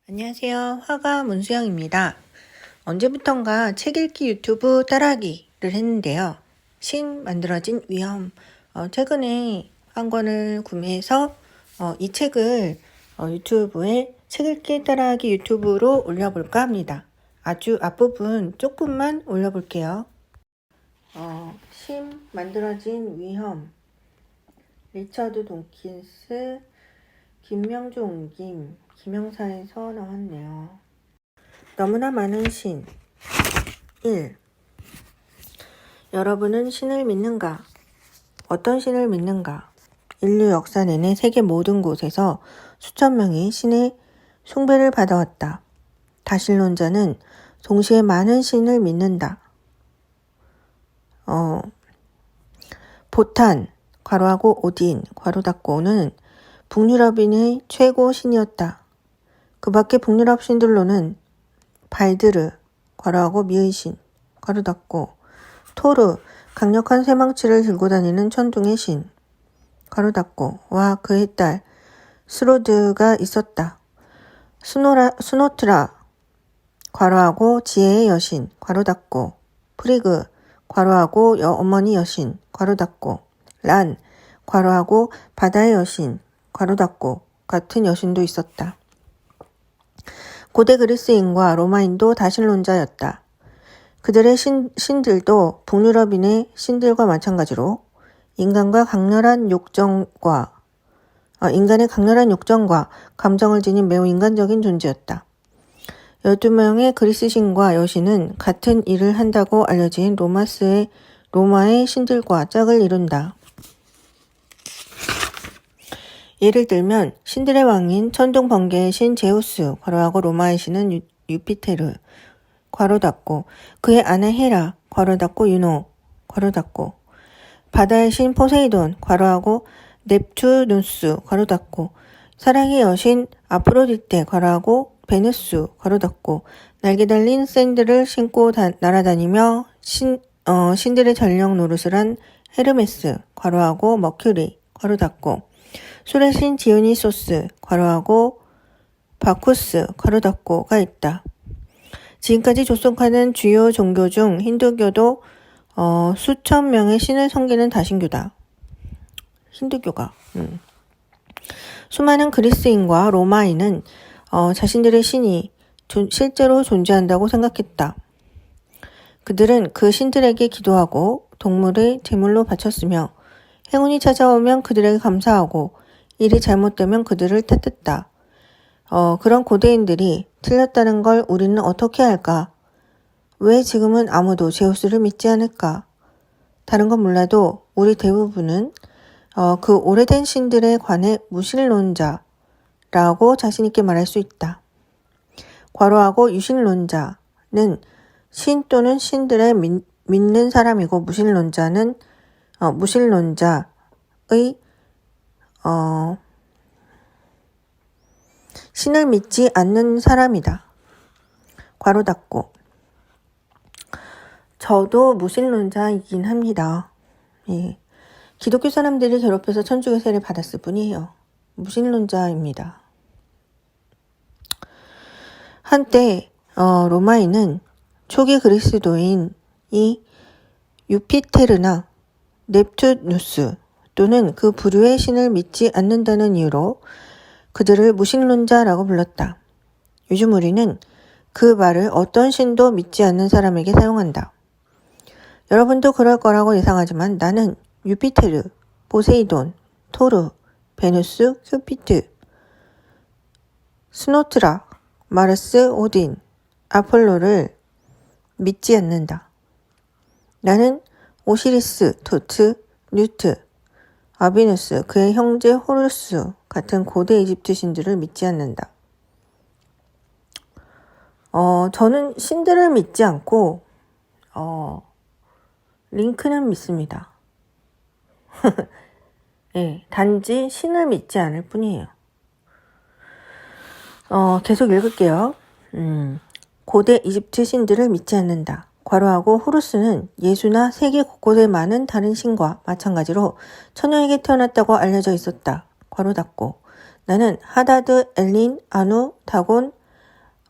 안녕하세요. 화가 문수영입니다. 언제부턴가 책 읽기 유튜브 따라하기를 했는데요. 신 만들어진 위험. 최근에 한 권을 구매해서 이 책을 유튜브에 책 읽기 따라하기 유튜브로 올려볼까 합니다. 아주 앞부분 조금만 올려볼게요. 신 만들어진 위험. 리처드 돈킨스, 김명주 옹김, 김영사에서 나왔네요. 너무나 많은 신. 1. 여러분은 신을 믿는가? 어떤 신을 믿는가? 인류 역사 내내 세계 모든 곳에서 수천 명이 신의 숭배를 받아왔다. 다신론자는 동시에 많은 신을 믿는다. 보탄, 괄호하고 오딘, 괄호 닫고는 북유럽인의 최고 신이었다. 그 밖에 북유럽 신들로는 발드르, 괄호하고 미의 신, 괄호 닫고, 토르, 강력한 쇠망치를 들고 다니는 천둥의 신, 괄호 닫고, 와 그의 딸 스로드가 있었다. 스노트라, 괄호하고 지혜의 여신, 괄호 닫고, 프리그, 괄호하고 어머니 여신, 괄호 닫고, 란, 괄호하고 바다의 여신, 괄호 닫고 같은 여신도 있었다. 고대 그리스인과 로마인도 다신론자였다. 그들의 신들도 북유럽인의 신들과 마찬가지로 인간의 강렬한 욕정과 감정을 지닌 매우 인간적인 존재였다. 12명의 그리스 신과 여신은 같은 일을 한다고 알려진 로마의 신들과 짝을 이룬다. 예를 들면 신들의 왕인 천둥 번개의 신 제우스, 괄호하고 로마의 신은 유피테르, 괄호 닫고, 그의 아내 헤라, 괄호 닫고 유노, 괄호 닫고, 바다의 신 포세이돈, 괄호하고 넵투누스, 괄호 닫고, 사랑의 여신 아프로디테, 괄호하고 베누스, 괄호 닫고, 날개 달린 샌들을 신고 날아다니며 신들의 전령 노릇을 한 헤르메스, 괄호하고 머큐리, 괄호 닫고, 술의 신 디오니소스, 괄호하고 바쿠스, 괄호 닫고가 있다. 지금까지 조속하는 주요 종교 중 힌두교도 수천 명의 신을 섬기는 다신교다. 힌두교가. 수많은 그리스인과 로마인은 자신들의 신이 실제로 존재한다고 생각했다. 그들은 그 신들에게 기도하고 동물을 제물로 바쳤으며 행운이 찾아오면 그들에게 감사하고 일이 잘못되면 그들을 탓했다. 그런 고대인들이 틀렸다는 걸 우리는 어떻게 할까? 왜 지금은 아무도 제우스를 믿지 않을까? 다른 건 몰라도 우리 대부분은 그 오래된 신들에 관해 무신론자라고 자신있게 말할 수 있다. 괄호하고 유신론자는 신 또는 신들을 믿는 사람이고 무신론자의 신을 믿지 않는 사람이다. 괄호 닫고. 저도 무신론자이긴 합니다. 예. 기독교 사람들이 괴롭혀서 천주교세를 받았을 뿐이에요. 무신론자입니다. 한때 로마인은 초기 그리스도인이 유피테르나 넵투누스 또는 그 부류의 신을 믿지 않는다는 이유로 그들을 무신론자라고 불렀다. 요즘 우리는 그 말을 어떤 신도 믿지 않는 사람에게 사용한다. 여러분도 그럴 거라고 예상하지만 나는 유피테르, 포세이돈, 토르, 베누스, 큐피트, 스노트라, 마르스, 오딘, 아폴로를 믿지 않는다. 나는 오시리스, 토트, 뉴트, 아비누스, 그의 형제 호루스 같은 고대 이집트 신들을 믿지 않는다. 저는 신들을 믿지 않고 링크는 믿습니다. 네, 단지 신을 믿지 않을 뿐이에요. 계속 읽을게요. 고대 이집트 신들을 믿지 않는다. 괄호하고 호루스는 예수나 세계 곳곳에 많은 다른 신과 마찬가지로 처녀에게 태어났다고 알려져 있었다. 괄호 닫고. 나는 하다드, 엘린, 아누, 다곤,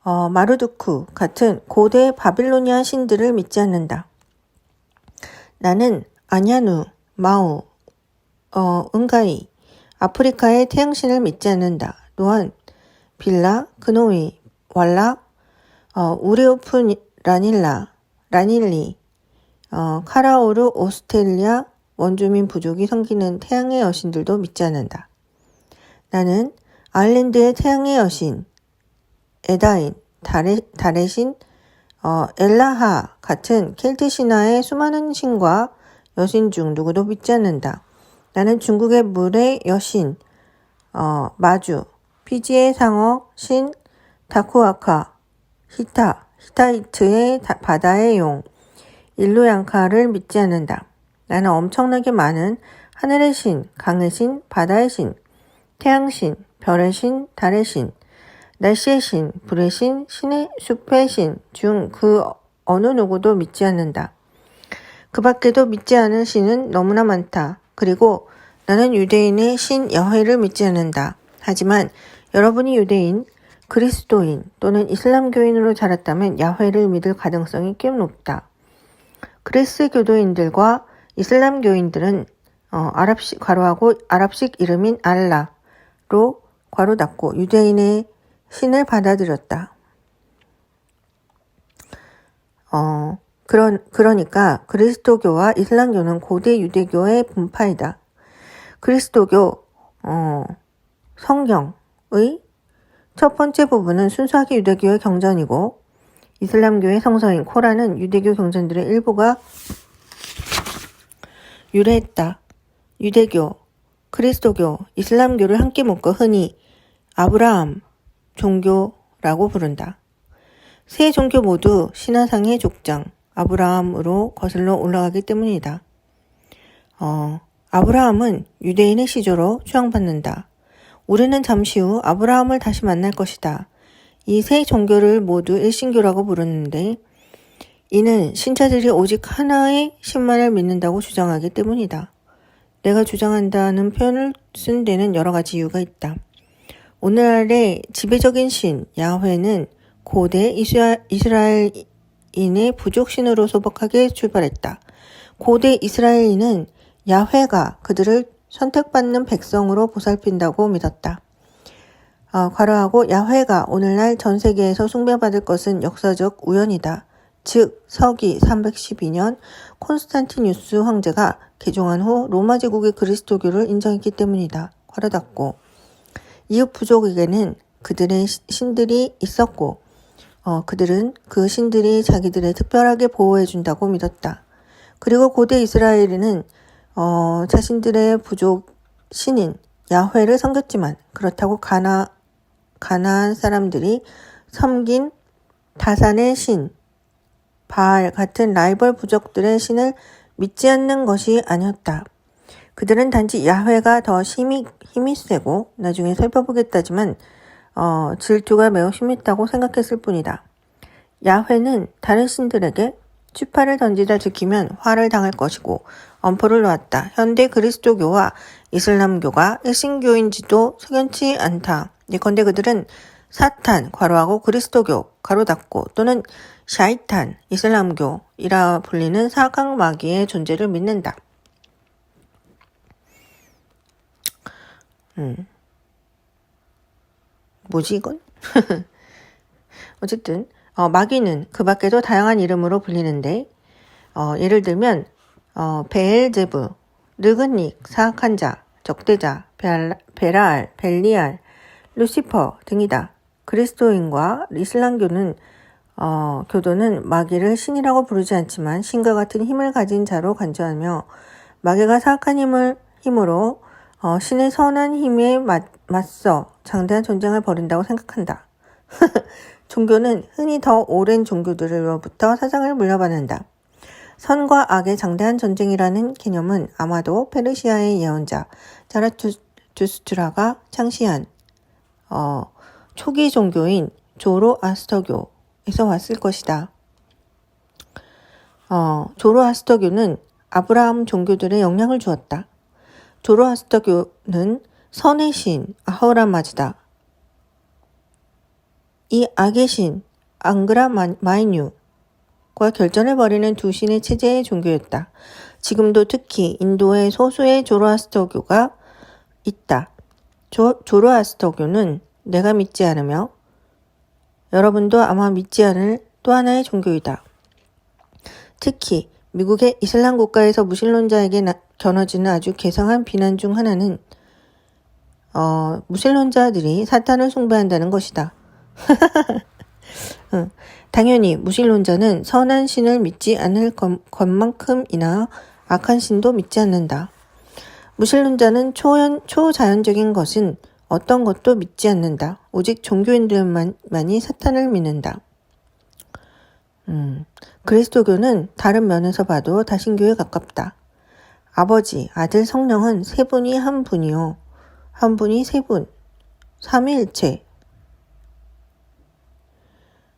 마르두크 같은 고대 바빌로니아 신들을 믿지 않는다. 나는 아냐누, 마우, 은가이, 아프리카의 태양신을 믿지 않는다. 또한 빌라, 그노이, 왈락, 우레오프 라닐리, 카라오르, 오스트레일리아 원주민 부족이 섬기는 태양의 여신들도 믿지 않는다. 나는 아일랜드의 태양의 여신, 에다인, 달의 신, 엘라하 같은 켈트 신화의 수많은 신과 여신 중 누구도 믿지 않는다. 나는 중국의 물의 여신, 마주, 피지의 상어, 신, 다쿠아카, 히타이트의 바다의 용, 일루양카를 믿지 않는다. 나는 엄청나게 많은 하늘의 신, 강의 신, 바다의 신, 태양신, 별의 신, 달의 신, 날씨의 신, 불의 신, 신의 숲의 신 중 그 어느 누구도 믿지 않는다. 그 밖에도 믿지 않은 신은 너무나 많다. 그리고 나는 유대인의 신 여훼를 믿지 않는다. 하지만 여러분이 유대인, 그리스도인 또는 이슬람교인으로 자랐다면 야훼를 믿을 가능성이 꽤 높다. 그리스 교도인들과 이슬람교인들은 아랍식 이름인 알라로 괄호 닫고 유대인의 신을 받아들였다. 그러니까 그리스도교와 이슬람교는 고대 유대교의 분파이다. 그리스도교 성경의 첫 번째 부분은 순수하게 유대교의 경전이고 이슬람교의 성서인 코란은 유대교 경전들의 일부가 유래했다. 유대교, 그리스도교, 이슬람교를 함께 묶어 흔히 아브라함 종교라고 부른다. 세 종교 모두 신화상의 족장, 아브라함으로 거슬러 올라가기 때문이다. 아브라함은 유대인의 시조로 추앙받는다. 우리는 잠시 후 아브라함을 다시 만날 것이다. 이 세 종교를 모두 일신교라고 부르는데 이는 신자들이 오직 하나의 신만을 믿는다고 주장하기 때문이다. 내가 주장한다는 표현을 쓴 데는 여러 가지 이유가 있다. 오늘날의 지배적인 신, 야훼는 고대 이스라엘인의 부족신으로 소박하게 출발했다. 고대 이스라엘인은 야훼가 그들을 선택받는 백성으로 보살핀다고 믿었다. 괄호하고 야훼가 오늘날 전 세계에서 숭배받을 것은 역사적 우연이다. 즉 서기 312년 콘스탄티누스 황제가 개종한 후 로마 제국의 그리스도교를 인정했기 때문이다. 괄호 닫고 이웃 부족에게는 그들의 신들이 있었고 그들은 그 신들이 자기들을 특별하게 보호해준다고 믿었다. 그리고 고대 이스라엘에는 자신들의 부족 신인 야훼를 섬겼지만 그렇다고 가나안 사람들이 섬긴 다산의 신, 바알 같은 라이벌 부족들의 신을 믿지 않는 것이 아니었다. 그들은 단지 야훼가 더 힘이 세고 나중에 살펴보겠다지만 질투가 매우 심했다고 생각했을 뿐이다. 야훼는 다른 신들에게 추파를 던지다 지키면 화를 당할 것이고 엄포를 놓았다. 현대 그리스도교와 이슬람교가 일신교인지도 석연치 않다. 예컨대 그들은 사탄, 괄호하고 그리스도교, 괄호 닫고 또는 샤이탄, 이슬람교이라 불리는 사각 마귀의 존재를 믿는다. 뭐지 이건? 어쨌든 마귀는 그 밖에도 다양한 이름으로 불리는데 예를 들면 베엘제브, 르그닉, 사악한 자, 적대자, 베라알, 벨리알, 루시퍼 등이다. 그리스도인과 이슬람교는 교도는 마귀를 신이라고 부르지 않지만 신과 같은 힘을 가진 자로 간주하며 마귀가 사악한 힘으로 신의 선한 힘에 맞서 장대한 전쟁을 벌인다고 생각한다. 종교는 흔히 더 오랜 종교들로부터 사상을 물려받는다. 선과 악의 장대한 전쟁이라는 개념은 아마도 페르시아의 예언자 자라투스트라가 창시한 초기 종교인 조로아스터교에서 왔을 것이다. 조로아스터교는 아브라함 종교들의 영향을 주었다. 조로아스터교는 선의 신 아하우라마즈다. 이 악의 신 앙그라 마이뉴과 결전을 벌이는 두 신의 체제의 종교였다. 지금도 특히 인도의 소수의 조로아스터교가 있다. 조로아스터교는 내가 믿지 않으며 여러분도 아마 믿지 않을 또 하나의 종교이다. 특히 미국의 이슬람 국가에서 무신론자에게 겨눠지는 아주 괴상한 비난 중 하나는 무신론자들이 사탄을 숭배한다는 것이다. 당연히 무신론자는 선한 신을 믿지 않을 것만큼이나 악한 신도 믿지 않는다. 무신론자는 초자연적인 것은 어떤 것도 믿지 않는다. 오직 종교인들만이 사탄을 믿는다. 그리스도교는 다른 면에서 봐도 다신교에 가깝다. 아버지, 아들, 성령은 세 분이 한 분이요. 한 분이 세 분. 삼위일체.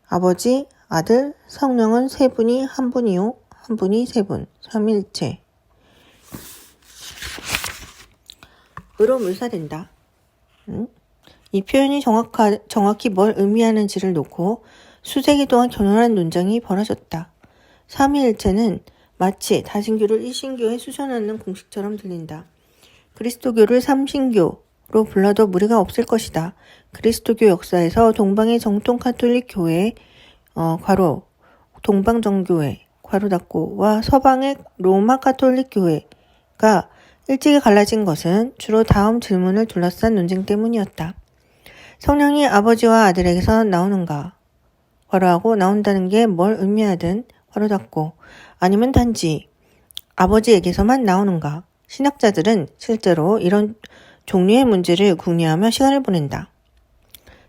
아버지, 아들, 성령은 세 분이 한 분이요. 한 분이 세 분. 삼위일체. 으로 묘사된다. 이 표현이 정확히 뭘 의미하는지를 놓고 수세기 동안 격렬한 논쟁이 벌어졌다. 삼위일체는 마치 다신교를 일신교에 쑤셔넣는 공식처럼 들린다. 그리스도교를 삼신교로 불러도 무리가 없을 것이다. 그리스도교 역사에서 동방의 정통 카톨릭 교회 동방정교회 괄호 닫고와 서방의 로마 카톨릭 교회가 일찍이 갈라진 것은 주로 다음 질문을 둘러싼 논쟁 때문이었다. 성령이 아버지와 아들에게서 나오는가? 괄호하고 나온다는 게 뭘 의미하든 괄호 닫고 아니면 단지 아버지에게서만 나오는가? 신학자들은 실제로 이런 종류의 문제를 궁리하며 시간을 보낸다.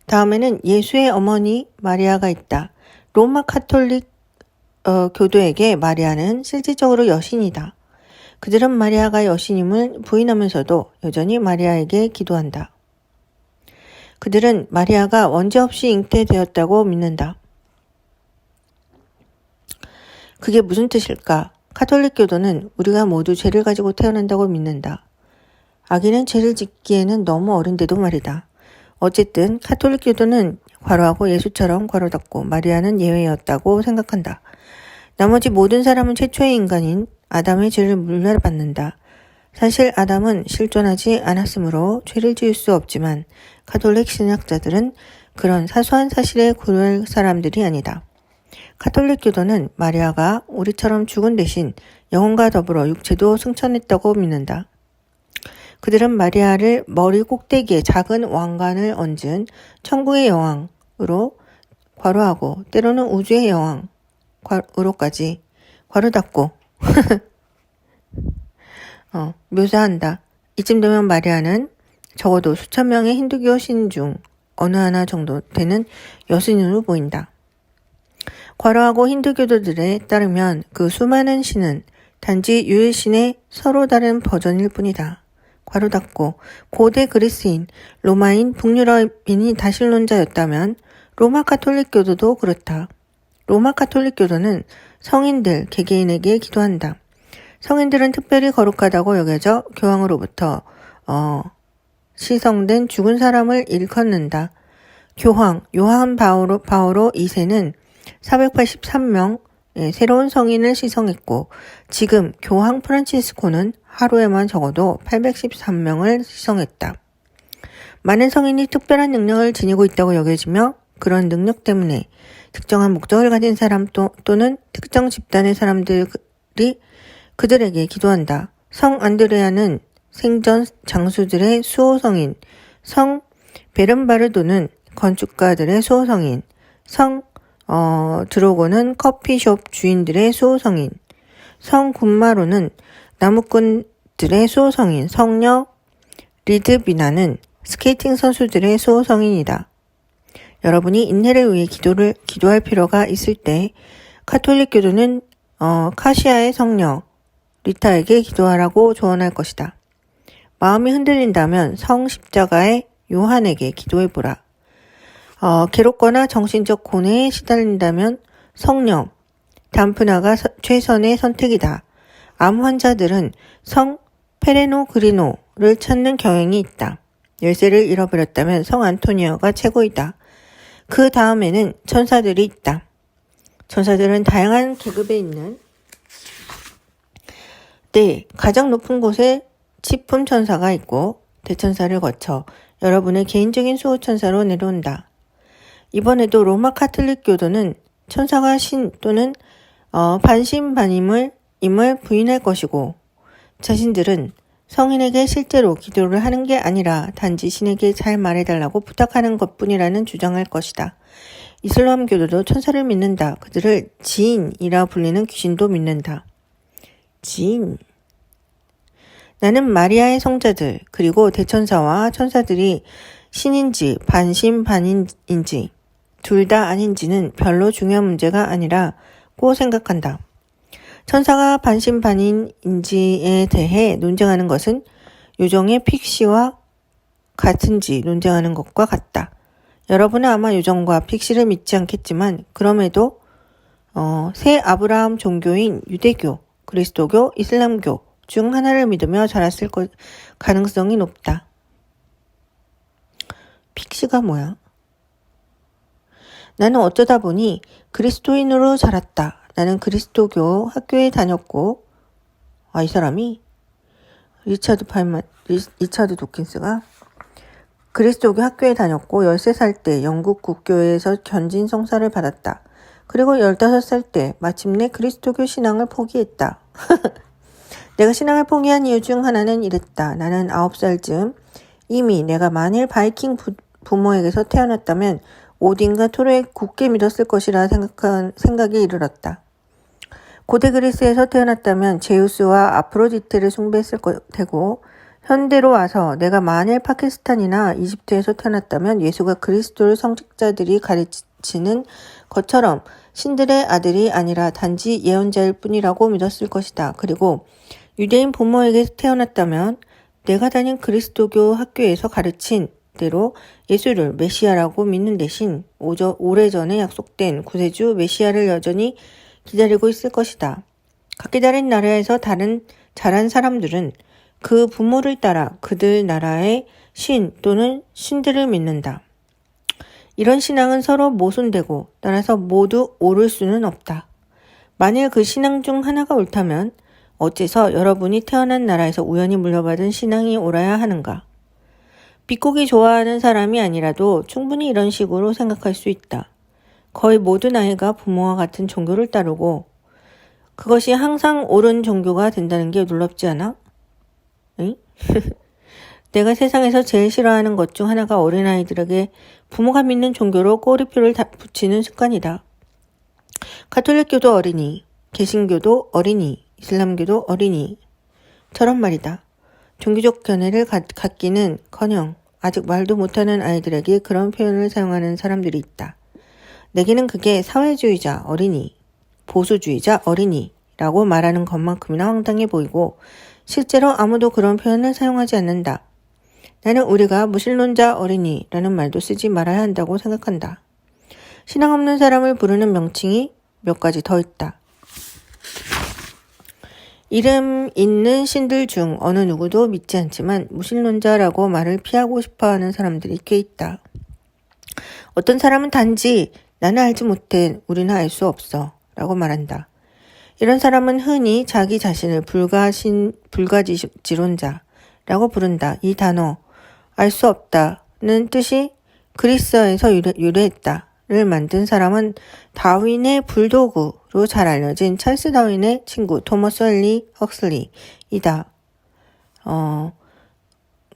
다음에는 예수의 어머니 마리아가 있다. 로마 카톨릭 교도에게 마리아는 실질적으로 여신이다. 그들은 마리아가 여신임을 부인하면서도 여전히 마리아에게 기도한다. 그들은 마리아가 원죄 없이 잉태되었다고 믿는다. 그게 무슨 뜻일까? 카톨릭 교도는 우리가 모두 죄를 가지고 태어난다고 믿는다. 아기는 죄를 짓기에는 너무 어린데도 말이다. 어쨌든 카톨릭 교도는 괄호하고 예수처럼 괄호 닫고 마리아는 예외였다고 생각한다. 나머지 모든 사람은 최초의 인간인 아담의 죄를 물려받는다. 사실 아담은 실존하지 않았으므로 죄를 지을 수 없지만 카톨릭 신학자들은 그런 사소한 사실에 고려할 사람들이 아니다. 카톨릭 교도는 마리아가 우리처럼 죽은 대신 영혼과 더불어 육체도 승천했다고 믿는다. 그들은 마리아를 머리 꼭대기에 작은 왕관을 얹은 천국의 여왕으로 괄호하고 때로는 우주의 여왕으로까지 괄호 닫고 묘사한다. 이쯤 되면 마리아는 적어도 수천 명의 힌두교 신 중 어느 하나 정도 되는 여신으로 보인다. 괄호하고 힌두교도들에 따르면 그 수많은 신은 단지 유일신의 서로 다른 버전일 뿐이다. 괄호 닫고 고대 그리스인, 로마인, 북유럽인이 다신론자였다면 로마 카톨릭 교도도 그렇다. 로마 카톨릭 교도는 성인들, 개개인에게 기도한다. 성인들은 특별히 거룩하다고 여겨져 교황으로부터 시성된 죽은 사람을 일컫는다. 교황 요한 바오로 2세는 483명 새로운 성인을 시성했고 지금 교황 프란치스코는 하루에만 적어도 813명을 시성했다. 많은 성인이 특별한 능력을 지니고 있다고 여겨지며 그런 능력 때문에 특정한 목적을 가진 사람 또는 특정 집단의 사람들이 그들에게 기도한다. 성 안드레아는 생전 장수들의 수호성인, 성 베른바르도는 건축가들의 수호성인, 성 드로고는 커피숍 주인들의 수호성인, 성 군마로는 나무꾼들의 수호성인, 성녀 리드비나는 스케이팅 선수들의 수호성인이다. 여러분이 인내를 위해 기도할 필요가 있을 때 카톨릭 교도는 카시아의 성녀 리타에게 기도하라고 조언할 것이다. 마음이 흔들린다면 성 십자가의 요한에게 기도해보라. 괴롭거나 정신적 고뇌에 시달린다면 성령 단프나가 최선의 선택이다. 암 환자들은 성 페레노그리노를 찾는 경향이 있다. 열쇠를 잃어버렸다면 성 안토니오가 최고이다. 그 다음에는 천사들이 있다. 천사들은 다양한 계급에 있는 가장 높은 곳에 치품 천사가 있고 대천사를 거쳐 여러분의 개인적인 수호천사로 내려온다. 이번에도 로마 카톨릭 교도는 천사가 신 또는 반신반임을 부인할 것이고 자신들은 성인에게 실제로 기도를 하는 게 아니라 단지 신에게 잘 말해달라고 부탁하는 것뿐이라는 주장할 것이다. 이슬람 교도도 천사를 믿는다. 그들을 지인이라 불리는 귀신도 믿는다. 지인. 나는 마리아의 성자들 그리고 대천사와 천사들이 신인지 반신반인인지 둘 다 아닌지는 별로 중요한 문제가 아니라고 생각한다. 천사가 반신반인인지에 대해 논쟁하는 것은 요정의 픽시와 같은지 논쟁하는 것과 같다. 여러분은 아마 요정과 픽시를 믿지 않겠지만 그럼에도 새 아브라함 종교인 유대교, 그리스도교, 이슬람교 중 하나를 믿으며 자랐을 가능성이 높다. 픽시가 뭐야? 나는 어쩌다 보니 그리스도인으로 자랐다. 나는 그리스도교 학교에 다녔고, 이 사람이 리차드 도킨스가 그리스도교 학교에 다녔고 13살 때 영국 국교회에서 견진 성사를 받았다. 그리고 15살 때 마침내 그리스도교 신앙을 포기했다. 내가 신앙을 포기한 이유 중 하나는 이랬다. 나는 9살쯤 이미 내가 만일 바이킹 부모에게서 태어났다면 오딘과 토르에 굳게 믿었을 것이라 생각이 이르렀다. 고대 그리스에서 태어났다면 제우스와 아프로디테를 숭배했을 테고 현대로 와서 내가 만일 파키스탄이나 이집트에서 태어났다면 예수가 그리스도를 성직자들이 가르치는 것처럼 신들의 아들이 아니라 단지 예언자일 뿐이라고 믿었을 것이다. 그리고 유대인 부모에게 태어났다면 내가 다닌 그리스도교 학교에서 가르친 대로 예수를 메시아라고 믿는 대신 오래전에 약속된 구세주 메시아를 여전히 기다리고 있을 것이다. 각기 다른 나라에서 자란 사람들은 그 부모를 따라 그들 나라의 신 또는 신들을 믿는다. 이런 신앙은 서로 모순되고 따라서 모두 옳을 수는 없다. 만일 그 신앙 중 하나가 옳다면 어째서 여러분이 태어난 나라에서 우연히 물려받은 신앙이 옳아야 하는가? 비꼬기 좋아하는 사람이 아니라도 충분히 이런 식으로 생각할 수 있다. 거의 모든 아이가 부모와 같은 종교를 따르고 그것이 항상 옳은 종교가 된다는 게 놀랍지 않아? 응? 내가 세상에서 제일 싫어하는 것 중 하나가 어린아이들에게 부모가 믿는 종교로 꼬리표를 붙이는 습관이다. 가톨릭교도 어린이, 개신교도 어린이, 이슬람교도 어린이처럼 말이다. 종교적 견해를 갖기는커녕 아직 말도 못하는 아이들에게 그런 표현을 사용하는 사람들이 있다. 내게는 그게 사회주의자 어린이, 보수주의자 어린이라고 말하는 것만큼이나 황당해 보이고 실제로 아무도 그런 표현을 사용하지 않는다. 나는 우리가 무신론자 어린이라는 말도 쓰지 말아야 한다고 생각한다. 신앙 없는 사람을 부르는 명칭이 몇 가지 더 있다. 이름 있는 신들 중 어느 누구도 믿지 않지만 무신론자라고 말을 피하고 싶어하는 사람들이 꽤 있다. 어떤 사람은 단지 나는 알지 못해 우리는 알 수 없어 라고 말한다. 이런 사람은 흔히 자기 자신을 불가지론자라고 부른다. 이 단어 알 수 없다는 뜻이 그리스어에서 유래했다를 만든 사람은 다윈의 불도구로 잘 알려진 찰스 다윈의 친구 토머스 헉슬리이다.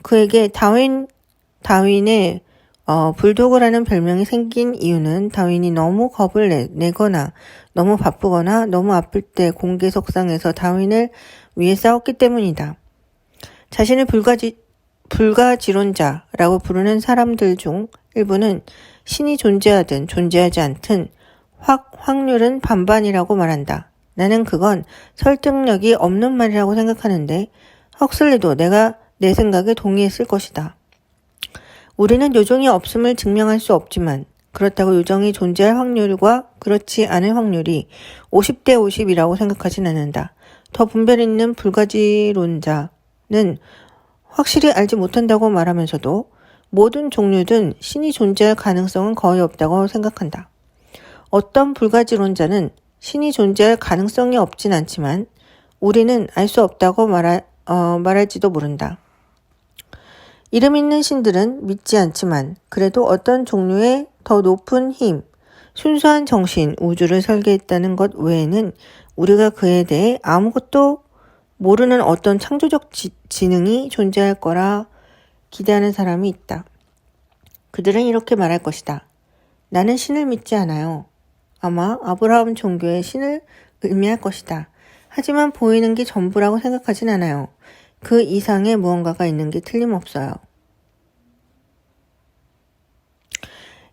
그에게 다윈의 불도그라는 별명이 생긴 이유는 다윈이 너무 겁을 내거나 너무 바쁘거나 너무 아플 때 공개 석상에서 다윈을 위해 싸웠기 때문이다. 자신을 불가지론자라고 부르는 사람들 중 일부는 신이 존재하든 존재하지 않든 확률은 반반이라고 말한다. 나는 그건 설득력이 없는 말이라고 생각하는데 헉슬리도 내 생각에 동의했을 것이다. 우리는 요정이 없음을 증명할 수 없지만 그렇다고 요정이 존재할 확률과 그렇지 않을 확률이 50대 50이라고 생각하진 않는다. 더 분별 있는 불가지론자는 확실히 알지 못한다고 말하면서도 모든 종류든 신이 존재할 가능성은 거의 없다고 생각한다. 어떤 불가지론자는 신이 존재할 가능성이 없진 않지만 우리는 알 수 없다고 말할지도 모른다. 이름 있는 신들은 믿지 않지만 그래도 어떤 종류의 더 높은 힘, 순수한 정신, 우주를 설계했다는 것 외에는 우리가 그에 대해 아무것도 모르는 어떤 창조적 지능이 존재할 거라 기대하는 사람이 있다. 그들은 이렇게 말할 것이다. 나는 신을 믿지 않아요. 아마 아브라함 종교의 신을 의미할 것이다. 하지만 보이는 게 전부라고 생각하진 않아요. 그 이상의 무언가가 있는 게 틀림없어요.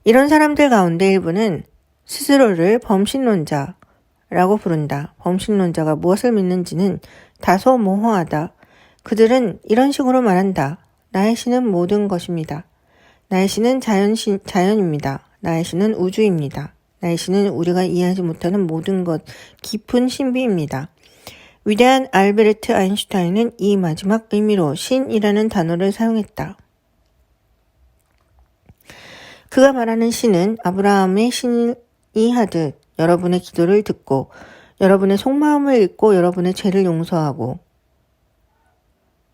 이런 사람들 가운데 일부는 스스로를 범신론자라고 부른다. 범신론자가 무엇을 믿는지는 다소 모호하다. 그들은 이런 식으로 말한다. 나의 신은 모든 것입니다. 나의 신은 자연입니다. 나의 신은 우주입니다. 나의 신은 우리가 이해하지 못하는 모든 것, 깊은 신비입니다. 위대한 알베르트 아인슈타인은 이 마지막 의미로 신이라는 단어를 사용했다. 그가 말하는 신은 아브라함의 신이 하듯 여러분의 기도를 듣고 여러분의 속마음을 읽고 여러분의 죄를 용서하고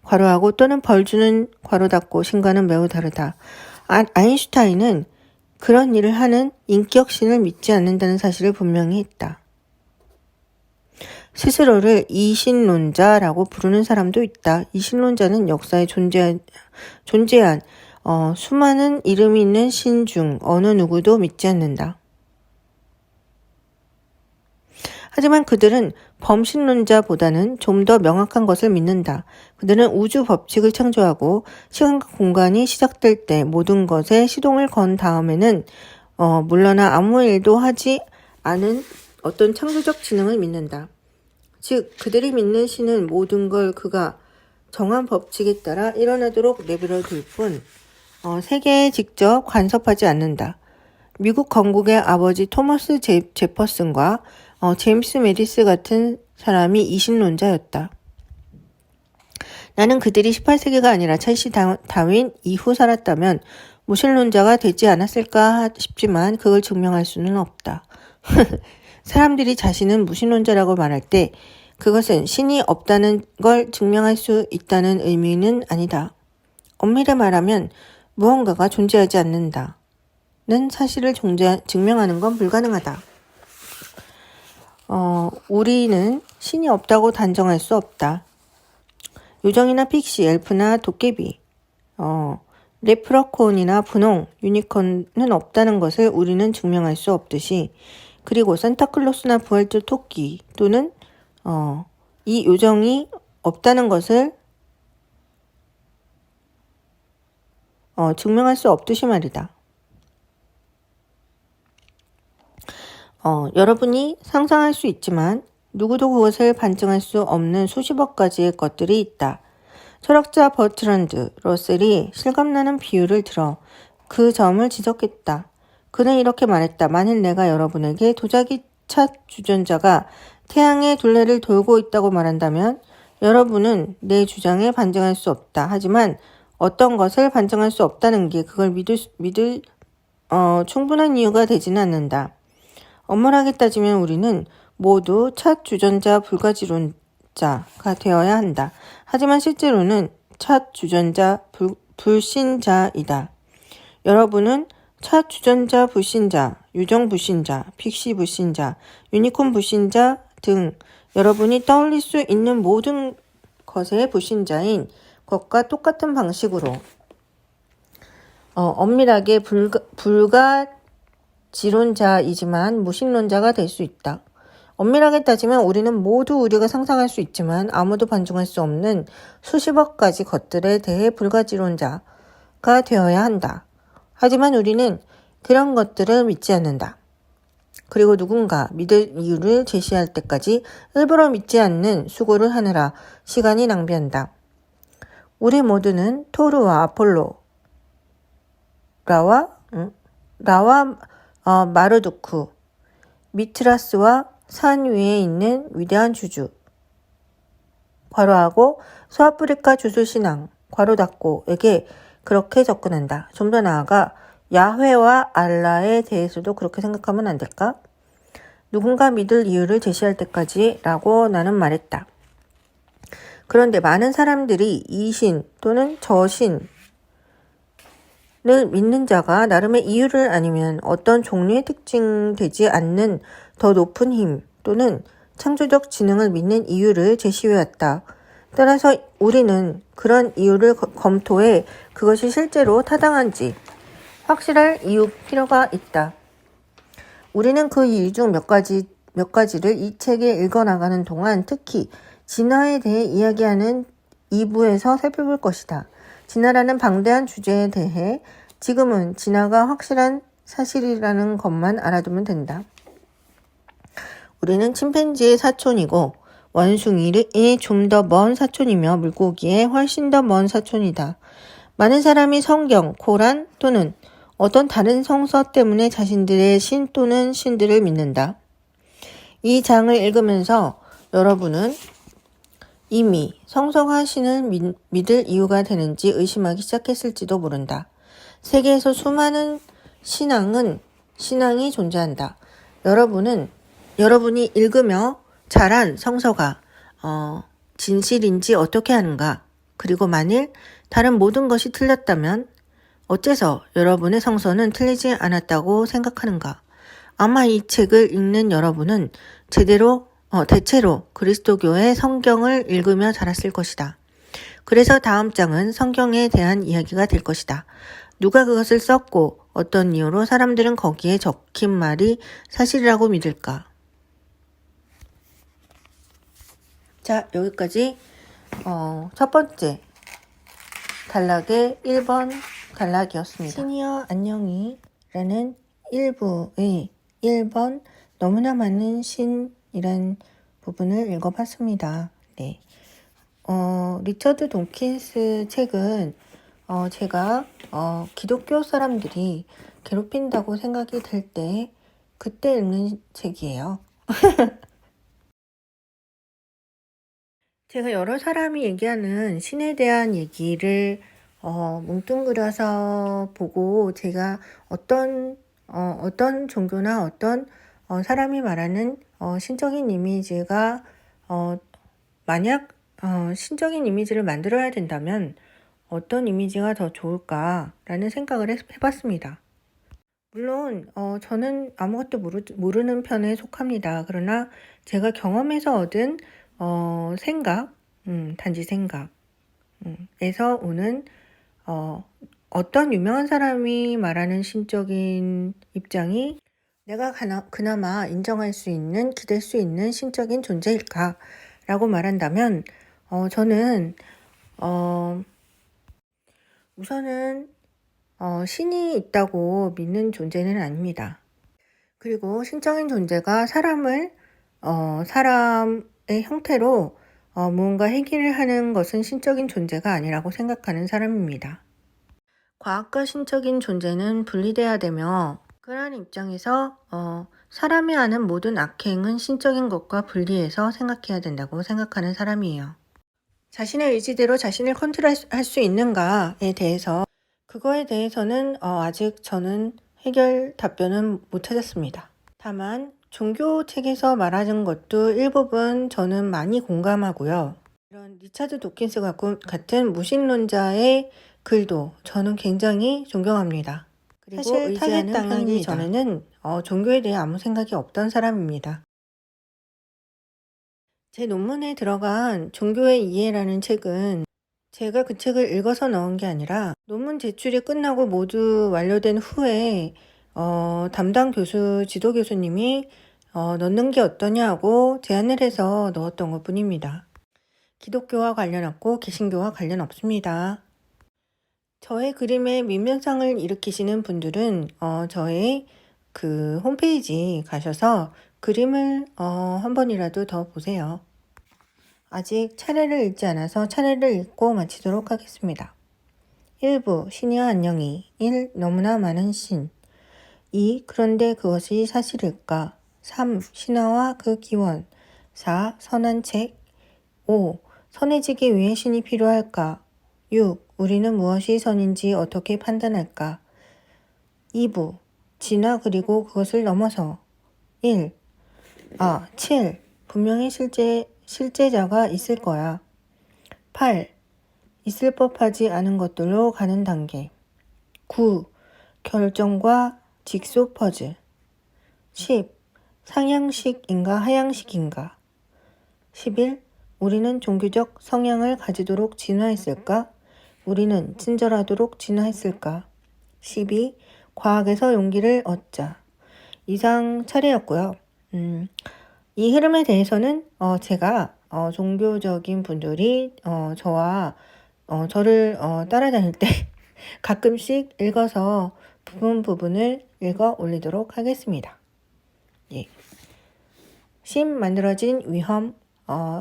괄호하고 또는 벌 주는 괄호 닫고 신과는 매우 다르다. 아인슈타인은 그런 일을 하는 인격신을 믿지 않는다는 사실을 분명히 했다. 스스로를 이신론자라고 부르는 사람도 있다. 이신론자는 역사에 존재한 수많은 이름이 있는 신 중 어느 누구도 믿지 않는다. 하지만 그들은 범신론자보다는 좀 더 명확한 것을 믿는다. 그들은 우주 법칙을 창조하고 시간과 공간이 시작될 때 모든 것에 시동을 건 다음에는 물러나 아무 일도 하지 않은 어떤 창조적 지능을 믿는다. 즉 그들이 믿는 신은 모든 걸 그가 정한 법칙에 따라 일어나도록 내버려 둘 뿐 세계에 직접 간섭하지 않는다. 미국 건국의 아버지 토머스 제퍼슨과 제임스 메디스 같은 사람이 이신론자였다. 나는 그들이 18세기가 아니라 찰스 다윈 이후 살았다면 무신론자가 되지 않았을까 싶지만 그걸 증명할 수는 없다. 사람들이 자신은 무신론자라고 말할 때 그것은 신이 없다는 걸 증명할 수 있다는 의미는 아니다. 엄밀히 말하면 무언가가 존재하지 않는다는 사실을 증명하는 건 불가능하다. 우리는 신이 없다고 단정할 수 없다. 요정이나 픽시, 엘프나 도깨비, 레프러콘이나 분홍, 유니콘은 없다는 것을 우리는 증명할 수 없듯이 그리고 산타클로스나 부활절 토끼 또는 이 요정이 없다는 것을 증명할 수 없듯이 말이다. 여러분이 상상할 수 있지만 누구도 그것을 반증할 수 없는 수십억 가지의 것들이 있다. 철학자 버트란드 러셀이 실감나는 비유를 들어 그 점을 지적했다. 그는 이렇게 말했다. 만일 내가 여러분에게 도자기 찻 주전자가 태양의 둘레를 돌고 있다고 말한다면 여러분은 내 주장에 반증할 수 없다. 하지만 어떤 것을 반증할 수 없다는 게 그걸 믿을 충분한 이유가 되지는 않는다. 엄밀하게 따지면 우리는 모두 찻 주전자 불가지론자가 되어야 한다. 하지만 실제로는 찻 주전자 불신자이다. 여러분은 찻 주전자 불신자, 유정 불신자, 픽시 불신자, 유니콘 불신자 등 여러분이 떠올릴 수 있는 모든 것의 불신자인 것과 똑같은 방식으로 엄밀하게 불가지론자이지만 무신론자가 될 수 있다. 엄밀하게 따지면 우리는 모두 우리가 상상할 수 있지만 아무도 반증할 수 없는 수십억 가지 것들에 대해 불가지론자가 되어야 한다. 하지만 우리는 그런 것들을 믿지 않는다. 그리고 누군가 믿을 이유를 제시할 때까지 일부러 믿지 않는 수고를 하느라 시간이 낭비한다. 우리 모두는 토르와 아폴로, 라와 마르두크, 미트라스와 산 위에 있는 위대한 주주, 괄호하고 서아프리카 주술신앙, 괄호 닫고에게 그렇게 접근한다. 좀 더 나아가 야훼와 알라에 대해서도 그렇게 생각하면 안 될까? 누군가 믿을 이유를 제시할 때까지 라고 나는 말했다. 그런데 많은 사람들이 이 신 또는 저 신을 믿는 자가 나름의 이유를 아니면 어떤 종류의 특징되지 않는 더 높은 힘 또는 창조적 지능을 믿는 이유를 제시해왔다. 따라서 우리는 그런 이유를 검토해 그것이 실제로 타당한지 확실할 필요가 있다. 우리는 그 이유 중 몇 가지를 이 책에 읽어나가는 동안 특히 진화에 대해 이야기하는 2부에서 살펴볼 것이다. 진화라는 방대한 주제에 대해 지금은 진화가 확실한 사실이라는 것만 알아두면 된다. 우리는 침팬지의 사촌이고 원숭이의 좀 더 먼 사촌이며 물고기의 훨씬 더 먼 사촌이다. 많은 사람이 성경, 코란 또는 어떤 다른 성서 때문에 자신들의 신 또는 신들을 믿는다. 이 장을 읽으면서 여러분은 이미 성서가 신을 믿을 이유가 되는지 의심하기 시작했을지도 모른다. 세계에서 수많은 신앙이 존재한다. 여러분이 읽으며 자란 성서가 진실인지 어떻게 하는가? 그리고 만일 다른 모든 것이 틀렸다면 어째서 여러분의 성서는 틀리지 않았다고 생각하는가? 아마 이 책을 읽는 여러분은 대체로 그리스도교의 성경을 읽으며 자랐을 것이다. 그래서 다음 장은 성경에 대한 이야기가 될 것이다. 누가 그것을 썼고 어떤 이유로 사람들은 거기에 적힌 말이 사실이라고 믿을까? 자, 여기까지 첫 번째 단락의 1번 단락이었습니다. 시니어 안녕히 라는 1부의 1번 너무나 많은 신이란 부분을 읽어봤습니다. 네. 리처드 돈킨스 책은 제가 기독교 사람들이 괴롭힌다고 생각이 될 때 그때 읽는 책이에요. 제가 여러 사람이 얘기하는 신에 대한 얘기를 뭉뚱그려서 보고 제가 어떤 종교나 어떤 사람이 말하는 신적인 이미지가 만약 신적인 이미지를 만들어야 된다면 어떤 이미지가 더 좋을까라는 생각을 해봤습니다. 물론 저는 아무것도 모르는 편에 속합니다. 그러나 제가 경험에서 얻은 단지 생각에서 오는 어떤 유명한 사람이 말하는 신적인 입장이 내가 그나마 인정할 수 있는, 기댈 수 있는 신적인 존재일까? 라고 말한다면 저는 우선은 신이 있다고 믿는 존재는 아닙니다. 그리고 신적인 존재가 사람의 형태로 무언가 해결을 하는 것은 신적인 존재가 아니라고 생각하는 사람입니다. 과학과 신적인 존재는 분리돼야 되며 그러한 입장에서 사람이 하는 모든 악행은 신적인 것과 분리해서 생각해야 된다고 생각하는 사람이에요. 자신의 의지대로 자신을 컨트롤할 수 있는가에 대해서 그거에 대해서는 아직 저는 해결 답변은 못 찾았습니다. 다만 종교 책에서 말하는 것도 일부분 저는 많이 공감하고요. 이런 리차드 도킨스 같은 무신론자의 글도 저는 굉장히 존경합니다. 그리고 사실 타겟당하기 전에는 종교에 대해 아무 생각이 없던 사람입니다. 제 논문에 들어간 종교의 이해라는 책은 제가 그 책을 읽어서 넣은 게 아니라 논문 제출이 끝나고 모두 완료된 후에 담당 지도 교수님이 넣는 게 어떠냐고 제안을 해서 넣었던 것 뿐입니다. 기독교와 관련 없고 개신교와 관련 없습니다. 저의 그림에 민면상을 일으키시는 분들은 저의 그 홈페이지 가셔서 그림을 한 번이라도 더 보세요. 아직 차례를 읽지 않아서 차례를 읽고 마치도록 하겠습니다. 1부 시니어 안녕히 1. 너무나 많은 신 2. 그런데 그것이 사실일까 3. 신화와 그 기원 4. 선한 책 5. 선해지기 위해 신이 필요할까 6. 우리는 무엇이 선인지 어떻게 판단할까? 2부. 진화 그리고 그것을 넘어서. 7. 분명히 실제자가 있을 거야. 8. 있을 법하지 않은 것들로 가는 단계. 9. 결정과 직소 퍼즐. 10. 상향식인가 하향식인가. 11. 우리는 종교적 성향을 가지도록 진화했을까? 우리는 친절하도록 진화했을까? 12. 과학에서 용기를 얻자. 이상 차례였고요. 이 흐름에 대해서는 제가 종교적인 분들이 저와 저를 따라다닐 때 가끔씩 읽어서 부분을 읽어 올리도록 하겠습니다. 예. 심 만들어진 위험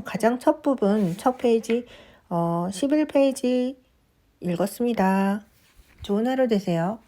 가장 첫 부분 첫 페이지 11페이지 읽었습니다. 좋은 하루 되세요.